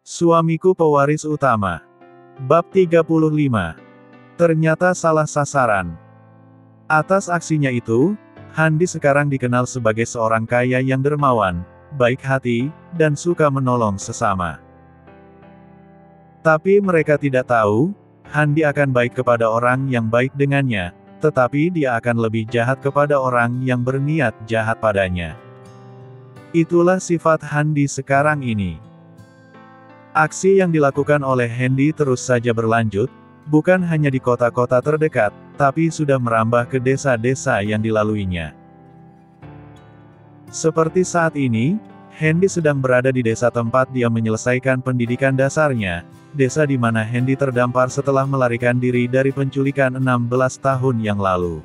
Suamiku pewaris utama. Bab 35. Ternyata salah sasaran. Atas aksinya itu, Handi sekarang dikenal sebagai seorang kaya yang dermawan, baik hati, dan suka menolong sesama. Tapi mereka tidak tahu, Handi akan baik kepada orang yang baik dengannya, tetapi dia akan lebih jahat kepada orang yang berniat jahat padanya. Itulah sifat Handi sekarang ini. Aksi yang dilakukan oleh Handi terus saja berlanjut, bukan hanya di kota-kota terdekat, tapi sudah merambah ke desa-desa yang dilaluinya. Seperti saat ini, Handi sedang berada di desa tempat dia menyelesaikan pendidikan dasarnya, desa di mana Handi terdampar setelah melarikan diri dari penculikan 16 tahun yang lalu.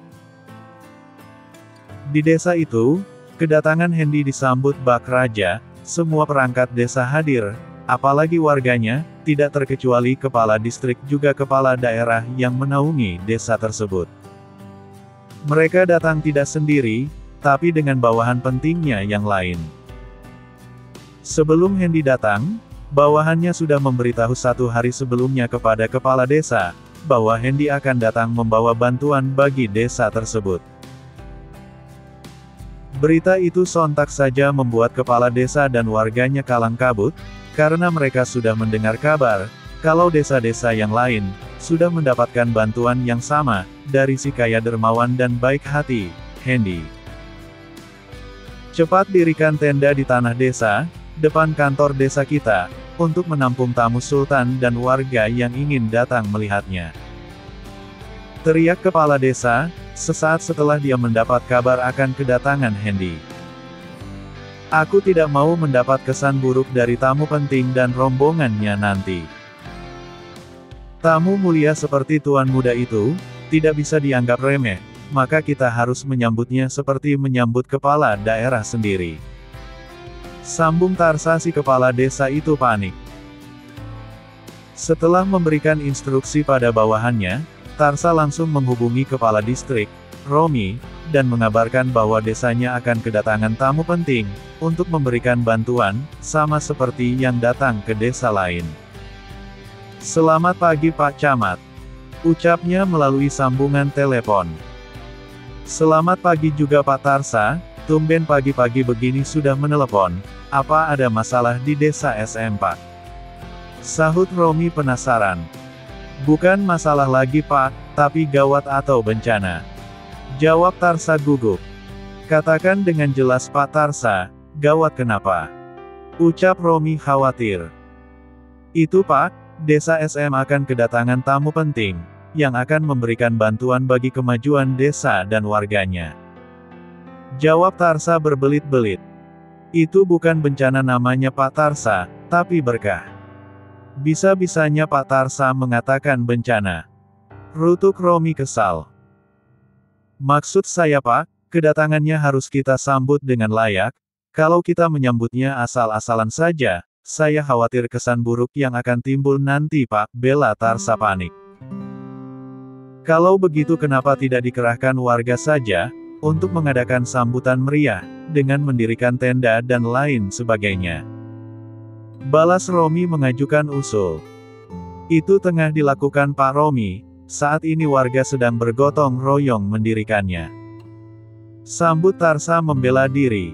Di desa itu, kedatangan Handi disambut bak raja, semua perangkat desa hadir, apalagi warganya, tidak terkecuali kepala distrik juga kepala daerah yang menaungi desa tersebut. Mereka datang tidak sendiri, tapi dengan bawahan pentingnya yang lain. Sebelum Handi datang, bawahannya sudah memberitahu 1 hari sebelumnya kepada kepala desa, bahwa Handi akan datang membawa bantuan bagi desa tersebut. Berita itu sontak saja membuat kepala desa dan warganya kalang kabut, karena mereka sudah mendengar kabar, kalau desa-desa yang lain, sudah mendapatkan bantuan yang sama, dari si kaya dermawan dan baik hati, Handi. Cepat dirikan tenda di tanah desa, depan kantor desa kita, untuk menampung tamu sultan dan warga yang ingin datang melihatnya. Teriak kepala desa, sesaat setelah dia mendapat kabar akan kedatangan Handi. Aku tidak mau mendapat kesan buruk dari tamu penting dan rombongannya nanti. Tamu mulia seperti tuan muda itu, tidak bisa dianggap remeh, maka kita harus menyambutnya seperti menyambut kepala daerah sendiri. Sambung Tarsa si kepala desa itu panik. Setelah memberikan instruksi pada bawahannya, Tarsa langsung menghubungi kepala distrik, Romi, dan mengabarkan bahwa desanya akan kedatangan tamu penting, untuk memberikan bantuan, sama seperti yang datang ke desa lain. Selamat pagi Pak Camat. Ucapnya melalui sambungan telepon. Selamat pagi juga Pak Tarsa, tumben pagi-pagi begini sudah menelepon, apa ada masalah di desa SM Pak? Sahut Romi penasaran. Bukan masalah lagi Pak, tapi gawat atau bencana. Jawab Tarsa gugup. Katakan dengan jelas Pak Tarsa, gawat kenapa? Ucap Romi khawatir. Itu Pak, desa SM akan kedatangan tamu penting, yang akan memberikan bantuan bagi kemajuan desa dan warganya. Jawab Tarsa berbelit-belit. Itu bukan bencana namanya Pak Tarsa, tapi berkah. Bisa-bisanya Pak Tarsa mengatakan bencana. Rutuk Romi kesal. Maksud saya Pak, kedatangannya harus kita sambut dengan layak, kalau kita menyambutnya asal-asalan saja, saya khawatir kesan buruk yang akan timbul nanti Pak, bela Tarsa panik. Kalau begitu kenapa tidak dikerahkan warga saja, untuk mengadakan sambutan meriah, dengan mendirikan tenda dan lain sebagainya. Balas Romi mengajukan usul. Itu tengah dilakukan Pak Romi. Saat ini warga sedang bergotong royong mendirikannya. Sambut Tarsa membela diri.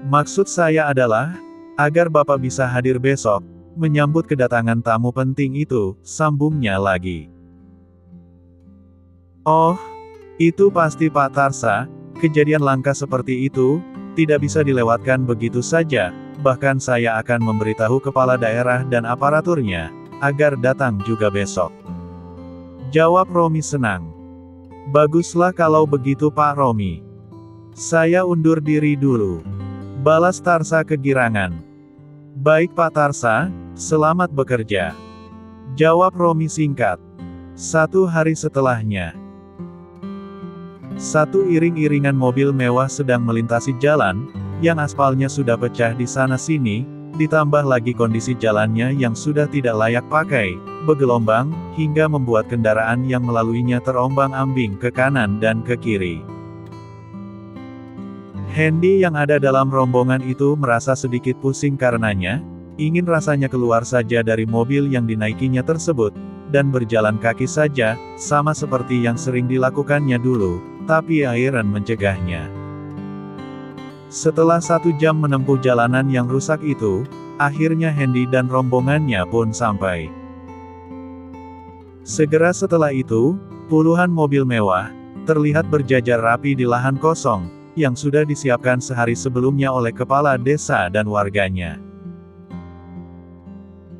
Maksud saya adalah, agar Bapak bisa hadir besok, menyambut kedatangan tamu penting itu, sambungnya lagi. Oh, itu pasti Pak Tarsa, kejadian langka seperti itu, tidak bisa dilewatkan begitu saja, bahkan saya akan memberitahu kepala daerah dan aparaturnya, agar datang juga besok. Jawab Romi senang. Baguslah kalau begitu Pak Romi. Saya undur diri dulu. Balas Tarsa kegirangan. Baik Pak Tarsa, selamat bekerja. Jawab Romi singkat. 1 hari setelahnya. Satu iring-iringan mobil mewah sedang melintasi jalan, yang aspalnya sudah pecah di sana-sini, ditambah lagi kondisi jalannya yang sudah tidak layak pakai, bergelombang, hingga membuat kendaraan yang melaluinya terombang-ambing ke kanan dan ke kiri. Handi yang ada dalam rombongan itu merasa sedikit pusing karenanya, Ingin rasanya keluar saja dari mobil yang dinaikinya tersebut, dan berjalan kaki saja, sama seperti yang sering dilakukannya dulu, tapi Iron mencegahnya. Setelah 1 jam menempuh jalanan yang rusak itu, akhirnya Handy dan rombongannya pun sampai. Segera setelah itu, puluhan mobil mewah, terlihat berjajar rapi di lahan kosong, yang sudah disiapkan sehari sebelumnya oleh kepala desa dan warganya.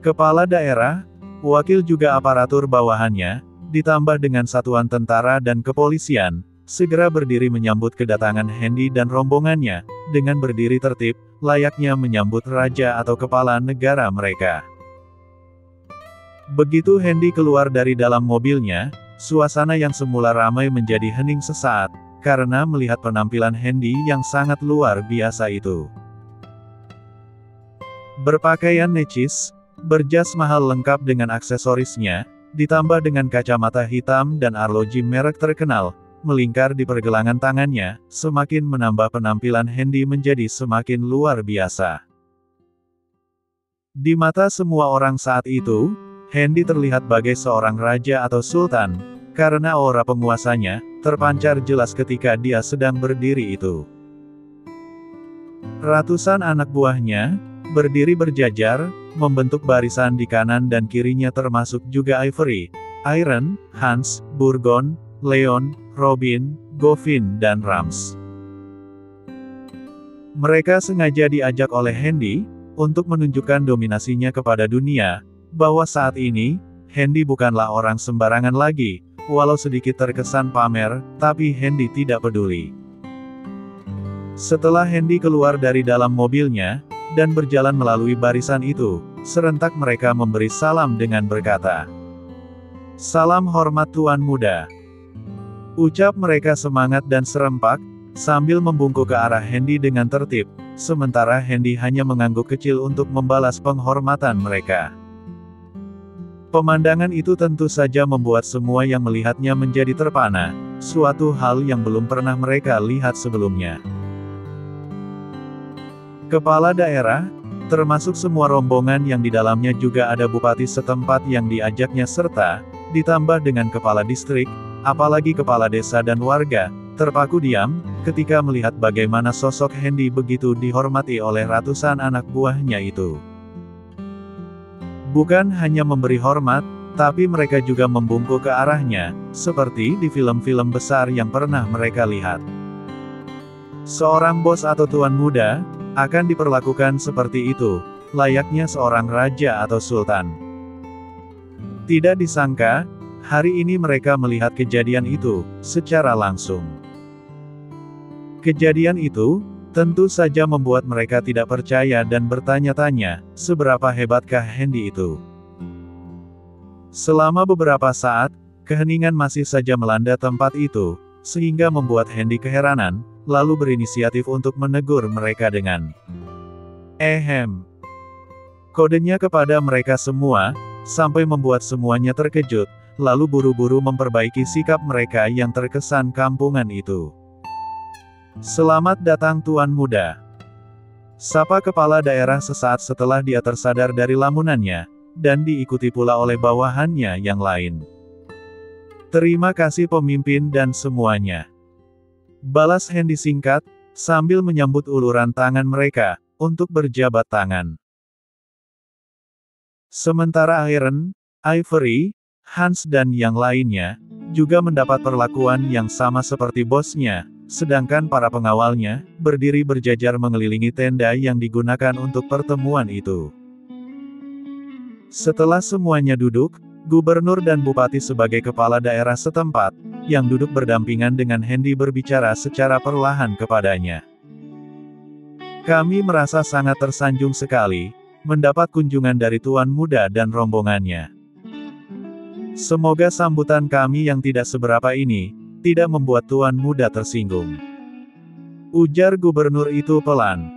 Kepala daerah, wakil juga aparatur bawahannya, ditambah dengan satuan tentara dan kepolisian, segera berdiri menyambut kedatangan Handy dan rombongannya, dengan berdiri tertib, layaknya menyambut raja atau kepala negara mereka. Begitu Handy keluar dari dalam mobilnya, suasana yang semula ramai menjadi hening sesaat, karena melihat penampilan Handy yang sangat luar biasa itu. Berpakaian necis, berjas mahal lengkap dengan aksesorisnya, ditambah dengan kacamata hitam dan arloji merek terkenal, melingkar di pergelangan tangannya, semakin menambah penampilan Handy menjadi semakin luar biasa. Di mata semua orang saat itu, Handy terlihat bagai seorang raja atau sultan, karena aura penguasanya terpancar jelas ketika dia sedang berdiri itu. Ratusan anak buahnya berdiri berjajar, membentuk barisan di kanan dan kirinya termasuk juga Ivory, Iron, Hans, Burgon, Leon, Robin, Govin dan Rams. Mereka sengaja diajak oleh Handy untuk menunjukkan dominasinya kepada dunia, bahwa saat ini, Handy bukanlah orang sembarangan lagi, walau sedikit terkesan pamer, tapi Handy tidak peduli. Setelah Handy keluar dari dalam mobilnya, dan berjalan melalui barisan itu, serentak mereka memberi salam dengan berkata, "Salam hormat Tuan Muda." Ucap mereka semangat dan serempak, sambil membungkuk ke arah Handy dengan tertib, sementara Handy hanya mengangguk kecil untuk membalas penghormatan mereka. Pemandangan itu tentu saja membuat semua yang melihatnya menjadi terpana, suatu hal yang belum pernah mereka lihat sebelumnya. Kepala daerah, termasuk semua rombongan yang di dalamnya juga ada bupati setempat yang diajaknya serta, ditambah dengan kepala distrik, apalagi kepala desa dan warga, terpaku diam, ketika melihat bagaimana sosok Handy begitu dihormati oleh ratusan anak buahnya itu. Bukan hanya memberi hormat, tapi mereka juga membungkuk ke arahnya, seperti di film-film besar yang pernah mereka lihat. Seorang bos atau tuan muda akan diperlakukan seperti itu, layaknya seorang raja atau sultan. Tidak disangka, hari ini mereka melihat kejadian itu secara langsung. Kejadian itu tentu saja membuat mereka tidak percaya dan bertanya-tanya, seberapa hebatkah Handy itu. Selama beberapa saat, keheningan masih saja melanda tempat itu, sehingga membuat Handy keheranan, lalu berinisiatif untuk menegur mereka dengan "Ehem." Kodenya kepada mereka semua, sampai membuat semuanya terkejut, lalu buru-buru memperbaiki sikap mereka yang terkesan kampungan itu. "Selamat datang Tuan Muda," sapa kepala daerah sesaat setelah dia tersadar dari lamunannya, dan diikuti pula oleh bawahannya yang lain. "Terima kasih pemimpin dan semuanya," balas Handy singkat, sambil menyambut uluran tangan mereka, untuk berjabat tangan. Sementara Iron, Ivory, Hans dan yang lainnya, juga mendapat perlakuan yang sama seperti bosnya, sedangkan para pengawalnya, berdiri berjajar mengelilingi tenda yang digunakan untuk pertemuan itu. Setelah semuanya duduk, gubernur dan bupati sebagai kepala daerah setempat, yang duduk berdampingan dengan Handy berbicara secara perlahan kepadanya. "Kami merasa sangat tersanjung sekali, mendapat kunjungan dari Tuan Muda dan rombongannya. Semoga sambutan kami yang tidak seberapa ini, tidak membuat Tuan Muda tersinggung," ujar gubernur itu pelan.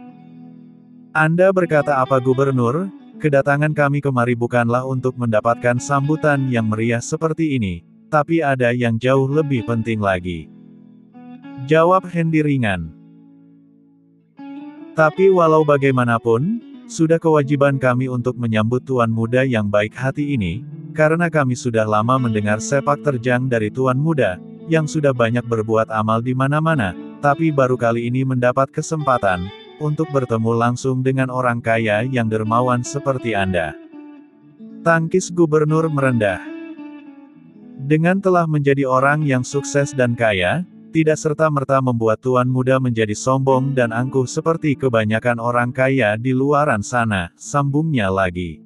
"Anda berkata apa Gubernur? Kedatangan kami kemari bukanlah untuk mendapatkan sambutan yang meriah seperti ini, tapi ada yang jauh lebih penting lagi," jawab Handy ringan. "Tapi walau bagaimanapun, Sudah kewajiban kami untuk menyambut tuan muda yang baik hati ini, karena kami sudah lama mendengar sepak terjang dari tuan muda, yang sudah banyak berbuat amal di mana-mana, tapi baru kali ini mendapat kesempatan, untuk bertemu langsung dengan orang kaya yang dermawan seperti Anda. Tangkis gubernur merendah. Dengan telah menjadi orang yang sukses dan kaya, tidak serta-merta membuat tuan muda menjadi sombong dan angkuh seperti kebanyakan orang kaya di luaran sana, sambungnya lagi.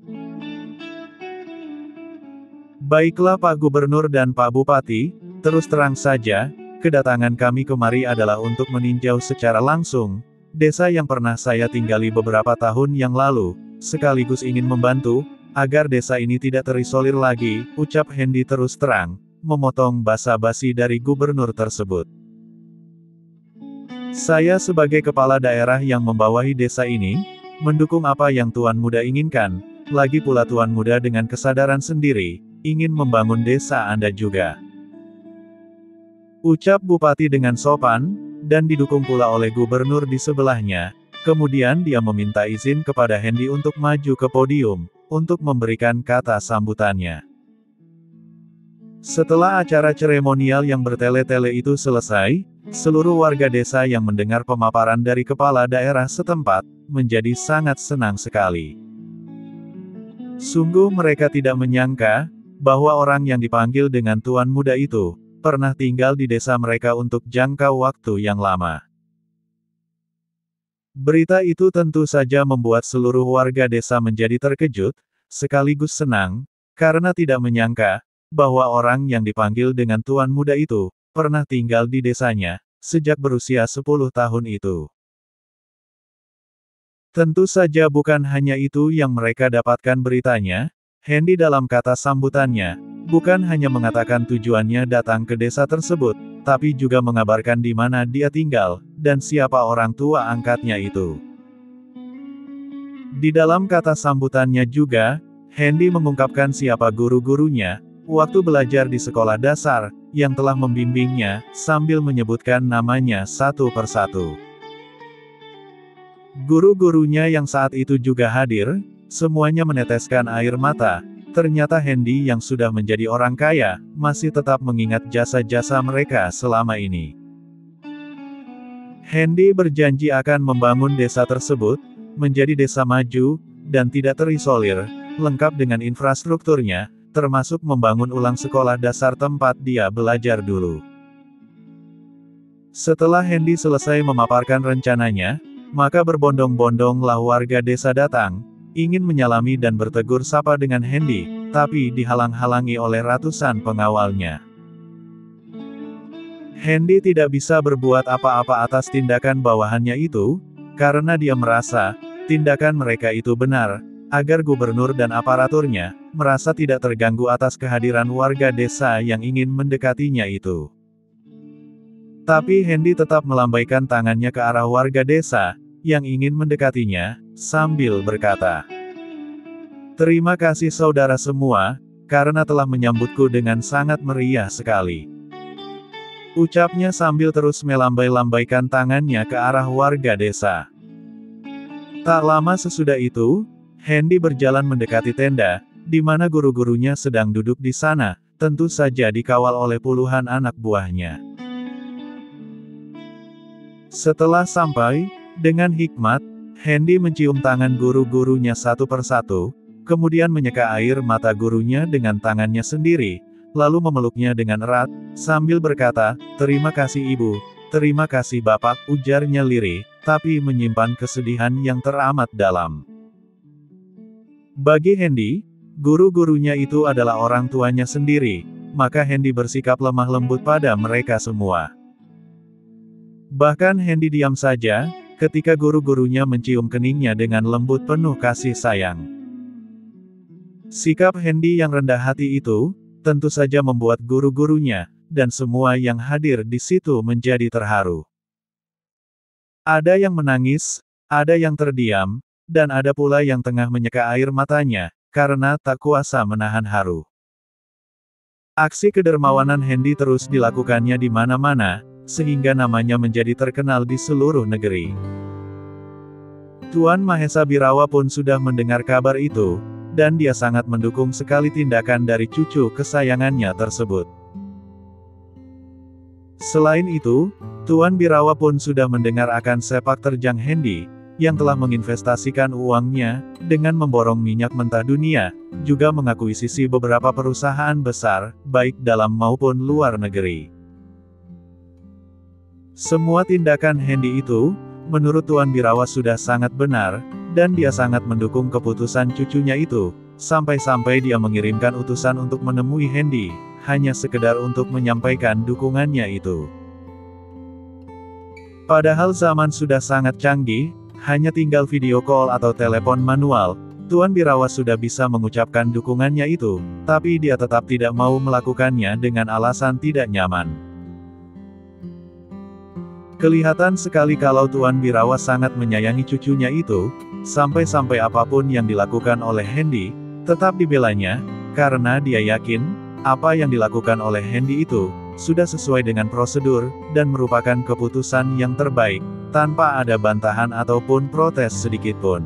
Baiklah Pak Gubernur dan Pak Bupati, terus terang saja, kedatangan kami kemari adalah untuk meninjau secara langsung, desa yang pernah saya tinggali beberapa tahun yang lalu, sekaligus ingin membantu, agar desa ini tidak terisolir lagi, ucap Hendy terus terang, memotong basa-basi dari gubernur tersebut. Saya sebagai kepala daerah yang membawahi desa ini, mendukung apa yang Tuan Muda inginkan, lagi pula Tuan Muda dengan kesadaran sendiri, ingin membangun desa Anda juga. Ucap Bupati dengan sopan, dan didukung pula oleh gubernur di sebelahnya, kemudian dia meminta izin kepada Hendy untuk maju ke podium, untuk memberikan kata sambutannya. Setelah acara seremonial yang bertele-tele itu selesai, seluruh warga desa yang mendengar pemaparan dari kepala daerah setempat, menjadi sangat senang sekali. Sungguh mereka tidak menyangka, bahwa orang yang dipanggil dengan Tuan Muda itu, pernah tinggal di desa mereka untuk jangka waktu yang lama. Berita itu tentu saja membuat seluruh warga desa menjadi terkejut, sekaligus senang, karena tidak menyangka, bahwa orang yang dipanggil dengan Tuan Muda itu, pernah tinggal di desanya, sejak berusia 10 tahun itu. Tentu saja bukan hanya itu yang mereka dapatkan beritanya, Hendy dalam kata sambutannya, bukan hanya mengatakan tujuannya datang ke desa tersebut, tapi juga mengabarkan di mana dia tinggal, dan siapa orang tua angkatnya itu. Di dalam kata sambutannya juga, Hendy mengungkapkan siapa guru-gurunya, waktu belajar di sekolah dasar, yang telah membimbingnya, sambil menyebutkan namanya satu persatu. Guru-gurunya yang saat itu juga hadir, semuanya meneteskan air mata, ternyata Hendy yang sudah menjadi orang kaya, masih tetap mengingat jasa-jasa mereka selama ini. Hendy berjanji akan membangun desa tersebut, menjadi desa maju, dan tidak terisolir, lengkap dengan infrastrukturnya, termasuk membangun ulang sekolah dasar tempat dia belajar dulu. Setelah Hendy selesai memaparkan rencananya, maka berbondong-bondonglah warga desa datang, ingin menyalami dan bertegur sapa dengan Hendy, tapi dihalang-halangi oleh ratusan pengawalnya. Hendy tidak bisa berbuat apa-apa atas tindakan bawahannya itu, karena dia merasa, tindakan mereka itu benar, agar gubernur dan aparaturnya, merasa tidak terganggu atas kehadiran warga desa yang ingin mendekatinya itu. Tapi Hendy tetap melambaikan tangannya ke arah warga desa, yang ingin mendekatinya, sambil berkata, "Terima kasih saudara semua, karena telah menyambutku dengan sangat meriah sekali." Ucapnya sambil terus melambai-lambaikan tangannya ke arah warga desa. Tak lama sesudah itu, Hendy berjalan mendekati tenda, di mana guru-gurunya sedang duduk di sana, tentu saja dikawal oleh puluhan anak buahnya. Setelah sampai, dengan hikmat, Hendy mencium tangan guru-gurunya satu persatu, kemudian menyeka air mata gurunya dengan tangannya sendiri, lalu memeluknya dengan erat, sambil berkata, "Terima kasih ibu, terima kasih bapak," ujarnya lirih, tapi menyimpan kesedihan yang teramat dalam. Bagi Hendy, guru-gurunya itu adalah orang tuanya sendiri, maka Hendy bersikap lemah lembut pada mereka semua. Bahkan Hendy diam saja, ketika guru-gurunya mencium keningnya dengan lembut penuh kasih sayang. Sikap Hendy yang rendah hati itu, tentu saja membuat guru-gurunya, dan semua yang hadir di situ menjadi terharu. Ada yang menangis, ada yang terdiam, dan ada pula yang tengah menyeka air matanya, karena tak kuasa menahan haru. Aksi kedermawanan Hendy terus dilakukannya di mana-mana, sehingga namanya menjadi terkenal di seluruh negeri. Tuan Mahesa Birawa pun sudah mendengar kabar itu, dan dia sangat mendukung sekali tindakan dari cucu kesayangannya tersebut. Selain itu, Tuan Birawa pun sudah mendengar akan sepak terjang Hendy, yang telah menginvestasikan uangnya, dengan memborong minyak mentah dunia, juga mengakuisisi beberapa perusahaan besar, baik dalam maupun luar negeri. Semua tindakan Hendy itu, menurut Tuan Birawa sudah sangat benar, dan dia sangat mendukung keputusan cucunya itu, sampai-sampai dia mengirimkan utusan untuk menemui Hendy, hanya sekedar untuk menyampaikan dukungannya itu. Padahal zaman sudah sangat canggih, hanya tinggal video call atau telepon manual, Tuan Birawa sudah bisa mengucapkan dukungannya itu, tapi dia tetap tidak mau melakukannya dengan alasan tidak nyaman. Kelihatan sekali kalau Tuan Birawa sangat menyayangi cucunya itu, sampai-sampai apapun yang dilakukan oleh Hendy, tetap dibelanya, karena dia yakin, apa yang dilakukan oleh Hendy itu, sudah sesuai dengan prosedur, dan merupakan keputusan yang terbaik, tanpa ada bantahan ataupun protes sedikitpun.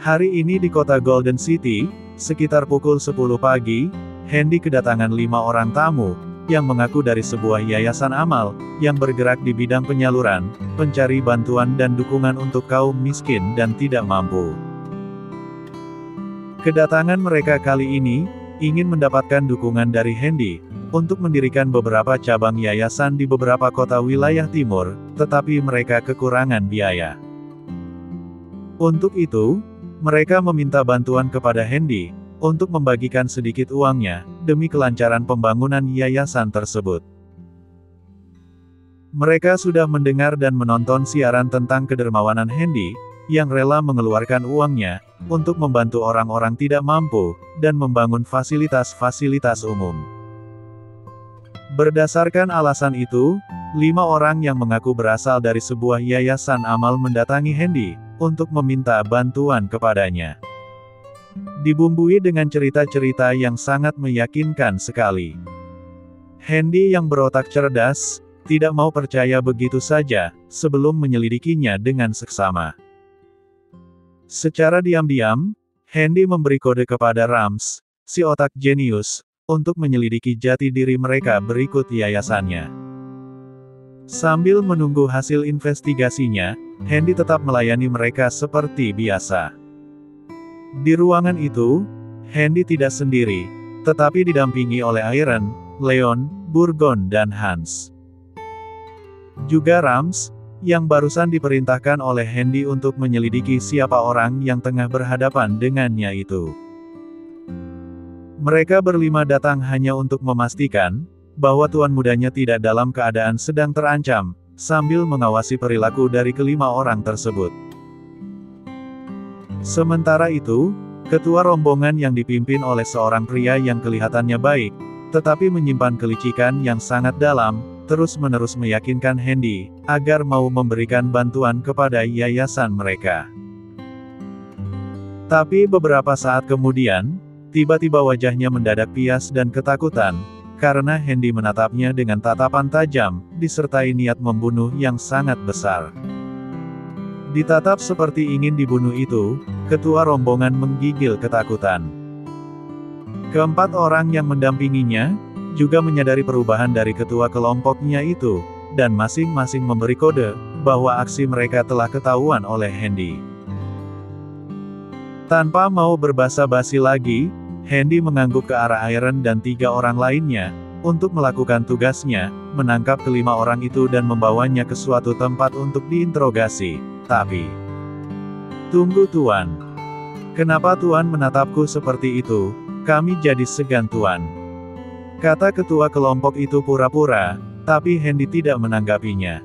Hari ini di kota Golden City, sekitar pukul 10 pagi, Hendy kedatangan 5 orang tamu, yang mengaku dari sebuah yayasan amal, yang bergerak di bidang penyaluran, pencari bantuan dan dukungan untuk kaum miskin dan tidak mampu. Kedatangan mereka kali ini, ingin mendapatkan dukungan dari Hendy, untuk mendirikan beberapa cabang yayasan di beberapa kota wilayah timur, tetapi mereka kekurangan biaya. Untuk itu, mereka meminta bantuan kepada Hendy, untuk membagikan sedikit uangnya, demi kelancaran pembangunan yayasan tersebut. Mereka sudah mendengar dan menonton siaran tentang kedermawanan Hendy, yang rela mengeluarkan uangnya, untuk membantu orang-orang tidak mampu, dan membangun fasilitas-fasilitas umum. Berdasarkan alasan itu, 5 orang yang mengaku berasal dari sebuah yayasan amal mendatangi Hendy, untuk meminta bantuan kepadanya. Dibumbui dengan cerita-cerita yang sangat meyakinkan sekali. Hendy yang berotak cerdas, tidak mau percaya begitu saja, sebelum menyelidikinya dengan seksama. Secara diam-diam, Hendy memberi kode kepada Rams, si otak jenius, untuk menyelidiki jati diri mereka berikut yayasannya. Sambil menunggu hasil investigasinya, Hendy tetap melayani mereka seperti biasa. Di ruangan itu, Hendy tidak sendiri, tetapi didampingi oleh Iron, Leon, Burgon dan Hans. Juga Rams, yang barusan diperintahkan oleh Hendy untuk menyelidiki siapa orang yang tengah berhadapan dengannya itu. Mereka berlima datang hanya untuk memastikan, bahwa tuan mudanya tidak dalam keadaan sedang terancam, sambil mengawasi perilaku dari kelima orang tersebut. Sementara itu, ketua rombongan yang dipimpin oleh seorang pria yang kelihatannya baik, tetapi menyimpan kelicikan yang sangat dalam, terus-menerus meyakinkan Hendy, agar mau memberikan bantuan kepada yayasan mereka. Tapi beberapa saat kemudian, tiba-tiba wajahnya mendadak pias dan ketakutan, karena Hendy menatapnya dengan tatapan tajam, disertai niat membunuh yang sangat besar. Ditatap seperti ingin dibunuh itu, ketua rombongan menggigil ketakutan. Keempat orang yang mendampinginya, juga menyadari perubahan dari ketua kelompoknya itu, dan masing-masing memberi kode, bahwa aksi mereka telah ketahuan oleh Hendy. Tanpa mau berbasa-basi lagi, Hendy mengangguk ke arah Iron dan 3 orang lainnya, untuk melakukan tugasnya, menangkap kelima orang itu dan membawanya ke suatu tempat untuk diinterogasi. Tapi, tunggu Tuan. Kenapa Tuan menatapku seperti itu? Kami jadi segan Tuan. Kata ketua kelompok itu pura-pura, tapi Hendy tidak menanggapinya.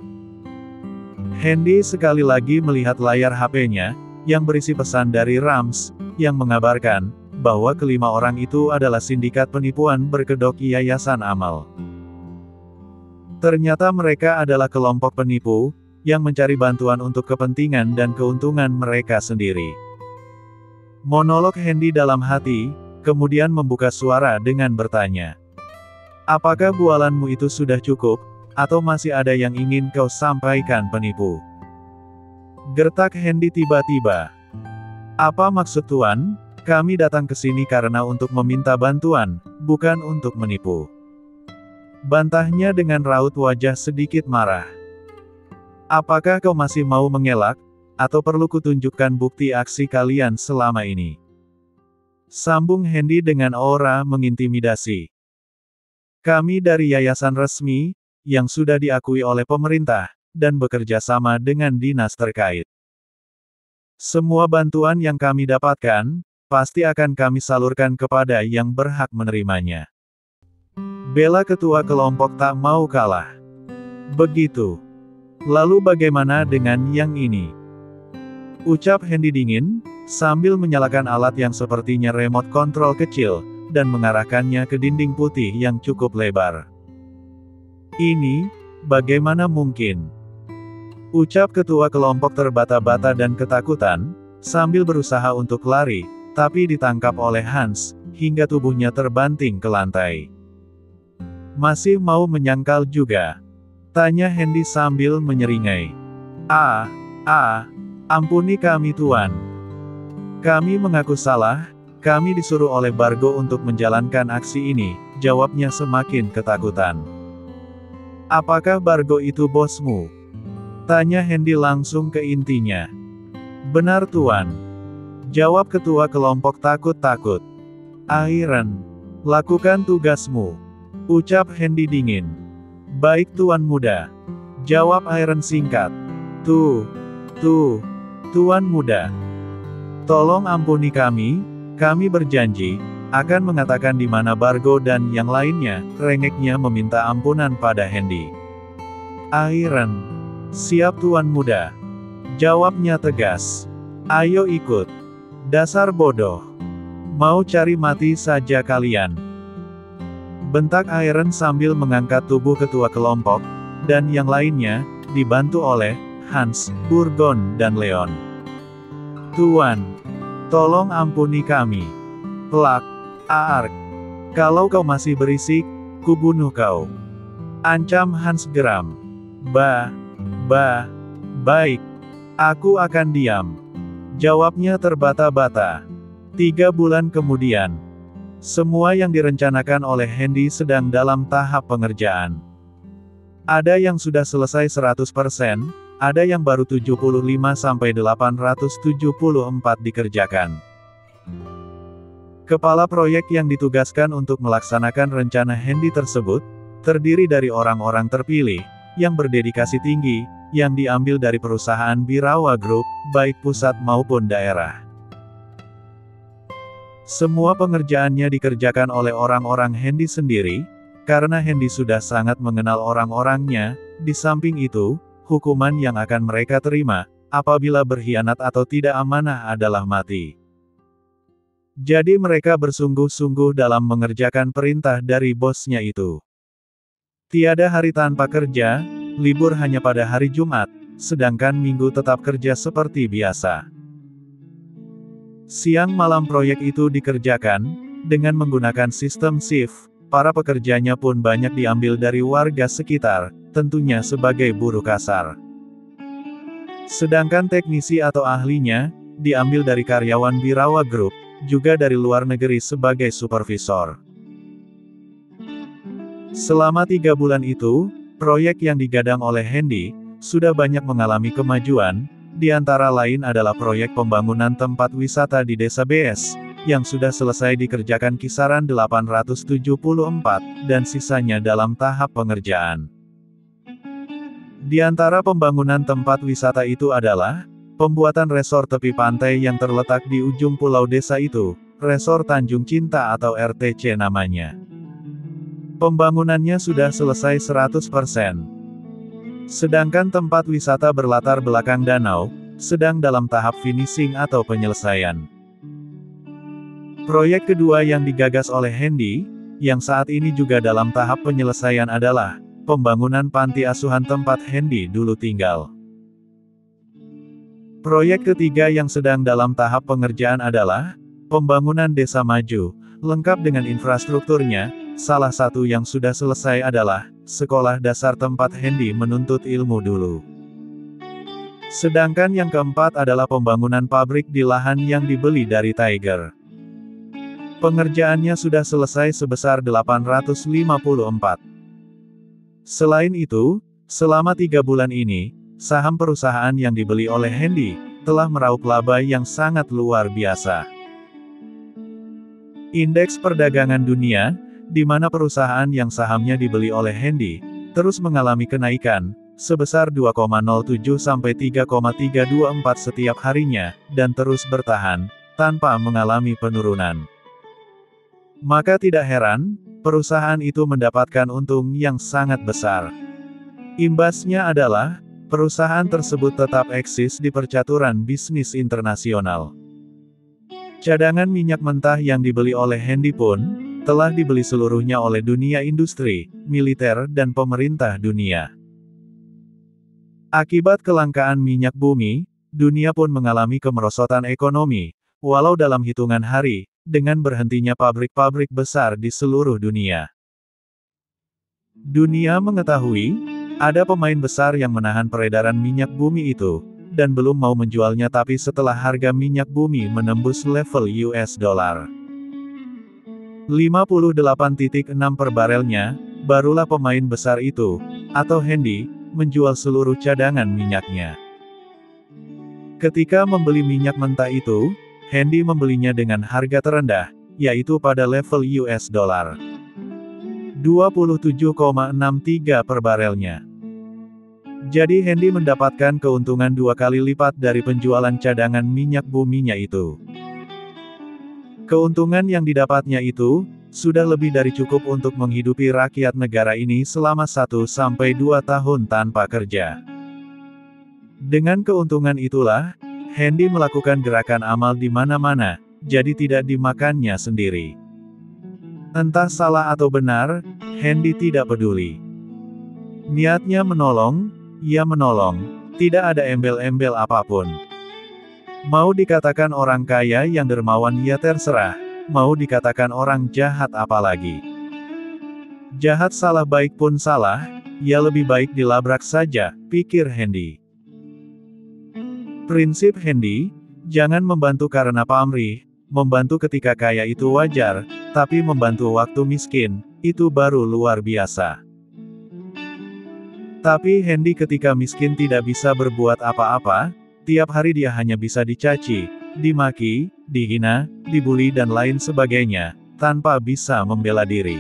Hendy sekali lagi melihat layar HP-nya, yang berisi pesan dari Rams, yang mengabarkan, bahwa kelima orang itu adalah sindikat penipuan berkedok yayasan amal. Ternyata mereka adalah kelompok penipu, yang mencari bantuan untuk kepentingan dan keuntungan mereka sendiri. Monolog Hendy dalam hati, kemudian membuka suara dengan bertanya. Apakah bualanmu itu sudah cukup, atau masih ada yang ingin kau sampaikan penipu? Gertak Hendy tiba-tiba. Apa maksud Tuan? Kami datang ke sini karena untuk meminta bantuan, bukan untuk menipu. Bantahnya dengan raut wajah sedikit marah. Apakah kau masih mau mengelak? Atau perlu kutunjukkan bukti aksi kalian selama ini? Sambung Hendy dengan aura mengintimidasi. Kami dari yayasan resmi, yang sudah diakui oleh pemerintah, dan bekerja sama dengan dinas terkait. Semua bantuan yang kami dapatkan, pasti akan kami salurkan kepada yang berhak menerimanya. Bela ketua kelompok tak mau kalah. Begitu. Lalu bagaimana dengan yang ini? Ucap Hendy dingin, sambil menyalakan alat yang sepertinya remote control kecil, dan mengarahkannya ke dinding putih yang cukup lebar. Ini, bagaimana mungkin? Ucap ketua kelompok terbata-bata dan ketakutan, sambil berusaha untuk lari, tapi ditangkap oleh Hans, hingga tubuhnya terbanting ke lantai. Masih mau menyangkal juga? Tanya Hendy sambil menyeringai. Ampuni kami Tuan. Kami mengaku salah, kami disuruh oleh Bargo untuk menjalankan aksi ini, jawabnya semakin ketakutan. Apakah Bargo itu bosmu? Tanya Hendy langsung ke intinya. Benar Tuan. Jawab ketua kelompok takut-takut. Iron. Lakukan tugasmu. Ucap Hendy dingin. Baik Tuan Muda. Jawab Iron singkat. Tuan Muda. Tolong ampuni kami berjanji, akan mengatakan di mana Bargo dan yang lainnya, rengeknya meminta ampunan pada Hendy. Iron. Siap Tuan Muda. Jawabnya tegas. Ayo ikut. Dasar bodoh. Mau cari mati saja kalian. Bentak Iron sambil mengangkat tubuh ketua kelompok, dan yang lainnya, dibantu oleh Hans, Burgon, dan Leon. Tuan. Tolong ampuni kami. Plak. Aark. Kalau kau masih berisik, kubunuh kau. Ancam Hans geram. Baik. Aku akan diam. Jawabnya terbata-bata. 3 bulan kemudian. Semua yang direncanakan oleh Hendy sedang dalam tahap pengerjaan. Ada yang sudah selesai 100%, ada yang baru 75-874 dikerjakan. Kepala proyek yang ditugaskan untuk melaksanakan rencana Hendy tersebut, terdiri dari orang-orang terpilih, yang berdedikasi tinggi, yang diambil dari perusahaan Birawa Group, baik pusat maupun daerah. Semua pengerjaannya dikerjakan oleh orang-orang Hendy sendiri, karena Hendy sudah sangat mengenal orang-orangnya. Di samping itu, hukuman yang akan mereka terima, apabila berkhianat atau tidak amanah adalah mati. Jadi mereka bersungguh-sungguh dalam mengerjakan perintah dari bosnya itu. Tiada hari tanpa kerja, libur hanya pada hari Jumat, sedangkan Minggu tetap kerja seperti biasa. Siang malam proyek itu dikerjakan, dengan menggunakan sistem shift, para pekerjanya pun banyak diambil dari warga sekitar, tentunya sebagai buruh kasar. Sedangkan teknisi atau ahlinya, diambil dari karyawan Birawa Group, juga dari luar negeri sebagai supervisor. Selama 3 bulan itu, proyek yang digadang oleh Hendy, sudah banyak mengalami kemajuan, di antara lain adalah proyek pembangunan tempat wisata di Desa BS, yang sudah selesai dikerjakan kisaran 874, dan sisanya dalam tahap pengerjaan. Di antara pembangunan tempat wisata itu adalah, pembuatan resor tepi pantai yang terletak di ujung pulau desa itu, Resor Tanjung Cinta atau RTC namanya. Pembangunannya sudah selesai 100%. Sedangkan tempat wisata berlatar belakang danau, sedang dalam tahap finishing atau penyelesaian. Proyek kedua yang digagas oleh Hendy, yang saat ini juga dalam tahap penyelesaian adalah, pembangunan panti asuhan tempat Hendy dulu tinggal. Proyek ketiga yang sedang dalam tahap pengerjaan adalah, pembangunan desa maju, lengkap dengan infrastrukturnya. Salah satu yang sudah selesai adalah, sekolah dasar tempat Hendy menuntut ilmu dulu. Sedangkan yang keempat adalah pembangunan pabrik di lahan yang dibeli dari Tiger. Pengerjaannya sudah selesai sebesar 854. Selain itu, selama 3 bulan ini, saham perusahaan yang dibeli oleh Hendy telah meraup laba yang sangat luar biasa. Indeks perdagangan dunia, di mana perusahaan yang sahamnya dibeli oleh Hendy terus mengalami kenaikan sebesar 2,07 sampai 3,324 setiap harinya, dan terus bertahan tanpa mengalami penurunan. Maka tidak heran, perusahaan itu mendapatkan untung yang sangat besar. Imbasnya adalah, perusahaan tersebut tetap eksis di percaturan bisnis internasional. Cadangan minyak mentah yang dibeli oleh Hendy pun telah dibeli seluruhnya oleh dunia industri, militer, dan pemerintah dunia. Akibat kelangkaan minyak bumi, dunia pun mengalami kemerosotan ekonomi, walau dalam hitungan hari, dengan berhentinya pabrik-pabrik besar di seluruh dunia. Dunia mengetahui, ada pemain besar yang menahan peredaran minyak bumi itu, dan belum mau menjualnya, tapi setelah harga minyak bumi menembus level US dollar 58.6 per barelnya, barulah pemain besar itu, atau Hendy, menjual seluruh cadangan minyaknya. Ketika membeli minyak mentah itu, Hendy membelinya dengan harga terendah, yaitu pada level US dollar 27,63 per barelnya. Jadi Hendy mendapatkan keuntungan 2 kali lipat dari penjualan cadangan minyak buminya itu. Keuntungan yang didapatnya itu sudah lebih dari cukup untuk menghidupi rakyat negara ini selama 1 sampai 2 tahun tanpa kerja. Dengan keuntungan itulah, Hendy melakukan gerakan amal di mana-mana, jadi tidak dimakannya sendiri. Entah salah atau benar, Hendy tidak peduli. Niatnya menolong, ia menolong, tidak ada embel-embel apapun. Mau dikatakan orang kaya yang dermawan ya terserah, mau dikatakan orang jahat apalagi. Jahat salah baik pun salah, ya lebih baik dilabrak saja, pikir Hendy. Prinsip Hendy, jangan membantu karena pamrih, membantu ketika kaya itu wajar, tapi membantu waktu miskin, itu baru luar biasa. Tapi Hendy ketika miskin tidak bisa berbuat apa-apa, tiap hari dia hanya bisa dicaci, dimaki, dihina, dibully dan lain sebagainya, tanpa bisa membela diri.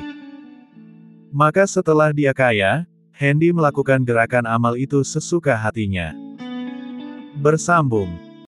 Maka setelah dia kaya, Hendy melakukan gerakan amal itu sesuka hatinya. Bersambung.